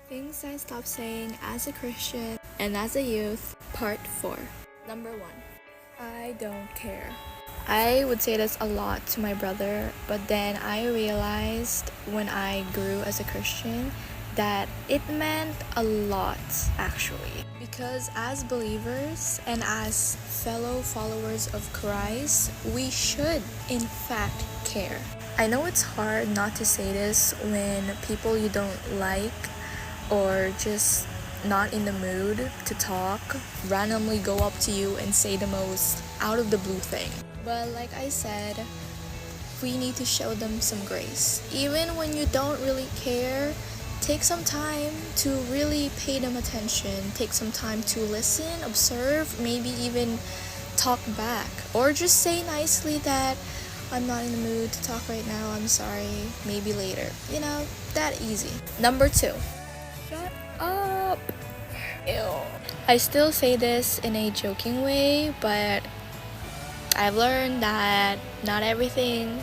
Things I stopped saying as a Christian and as a youth, part 4. Number 1. I don't care. I would say this a lot to my brother, but then I realized when I grew as a Christian that it meant a lot actually. Because as believers and as fellow followers of Christ, we should in fact care. I know it's hard not to say this when people you don't like or just not in the mood to talk randomly go up to you and say the most out of the blue thing. But like I said, we need to show them some grace. Even when you don't really care, take some time to really pay them attention. Take some time to listen, observe, maybe even talk back. Or just say nicely that I'm not in the mood to talk right now, I'm sorry, maybe later. You know, that easy. Number 2. Shut up. Ew. I still say this in a joking way, but I've learned that not everything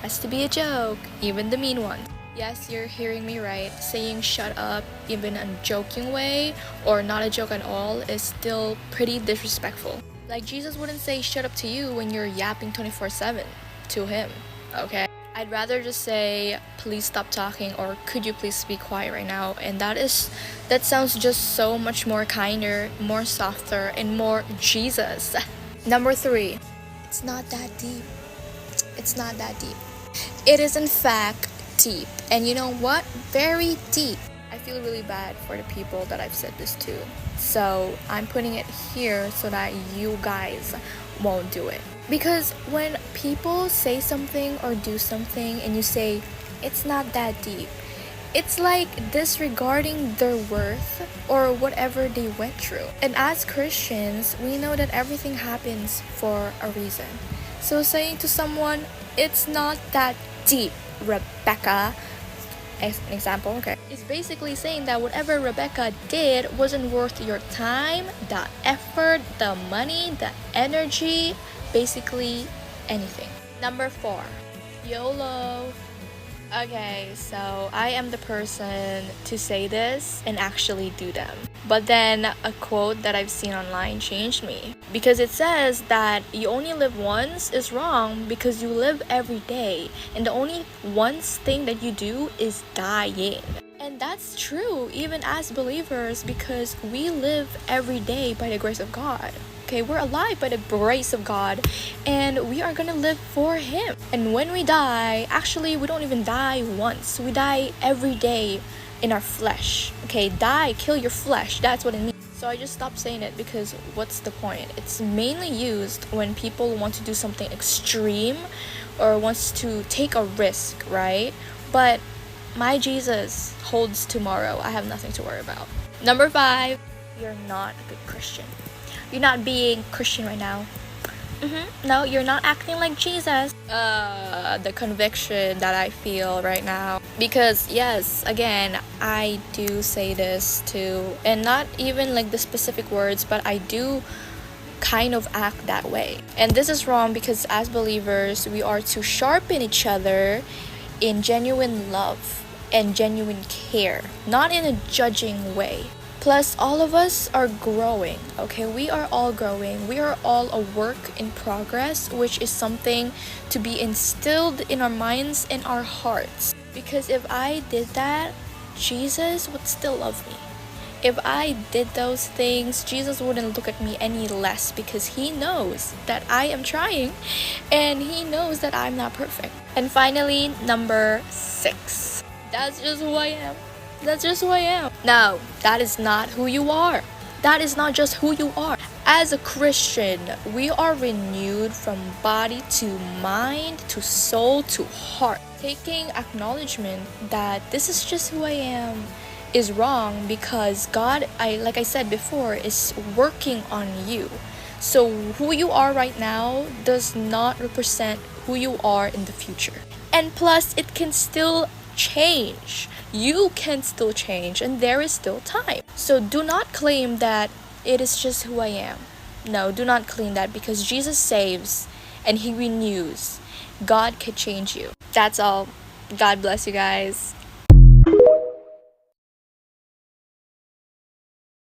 has to be a joke, even the mean ones. Yes, you're hearing me right. Saying shut up, even in a joking way, or not a joke at all, is still pretty disrespectful. Like Jesus wouldn't say shut up to you when you're yapping 24/7 to him, okay? I'd rather just say please stop talking or could you please be quiet right now, and that sounds just so much more kinder, more softer, and more Jesus. Number 3. It's not that deep. It's not that deep. It is in fact deep, and you know what? Very deep. I feel really bad for the people that I've said this to, so I'm putting it here so that you guys won't do it. Because when people say something or do something and you say it's not that deep, it's like disregarding their worth or whatever they went through. And as Christians, we know that everything happens for a reason. So saying to someone, it's not that deep, Rebecca, as an example, okay, it's basically saying that whatever Rebecca did wasn't worth your time, the effort, the money, the energy, basically anything. Number 4. YOLO. Okay, so I am the person to say this and actually do them. But then a quote that I've seen online changed me. Because it says that you only live once is wrong because you live every day. And the only once thing that you do is dying. And that's true even as believers because we live every day by the grace of God. Okay, we're alive by the grace of God and we are gonna live for Him. And when we die, actually we don't even die once. We die every day in our flesh. Okay, die, kill your flesh. That's what it means. So I just stopped saying it because what's the point? It's mainly used when people want to do something extreme or wants to take a risk, right? But my Jesus holds tomorrow. I have nothing to worry about. Number 5, you're not a good Christian. You're not being Christian right now. No, you're not acting like Jesus. The conviction that I feel right now. Because yes, again, I do say this too. And not even like the specific words, but I do kind of act that way. And this is wrong because as believers, we are to sharpen each other in genuine love and genuine care. Not in a judging way. Plus, all of us are growing, okay? We are all growing. We are all a work in progress, which is something to be instilled in our minds and our hearts. Because if I did that, Jesus would still love me. If I did those things, Jesus wouldn't look at me any less because He knows that I am trying and He knows that I'm not perfect. And finally, number 6. That's just who I am. That's just who I am. No, that is not who you are. That is not just who you are. As a Christian, we are renewed from body to mind to soul to heart. Taking acknowledgement that this is just who I am is wrong because God, like I said before, is working on you. So who you are right now does not represent who you are in the future. And plus, it can still change. You can still change and there is still time. So do not claim that it is just who I am. No, do not claim that because Jesus saves and He renews. God can change you. That's all. God bless you guys.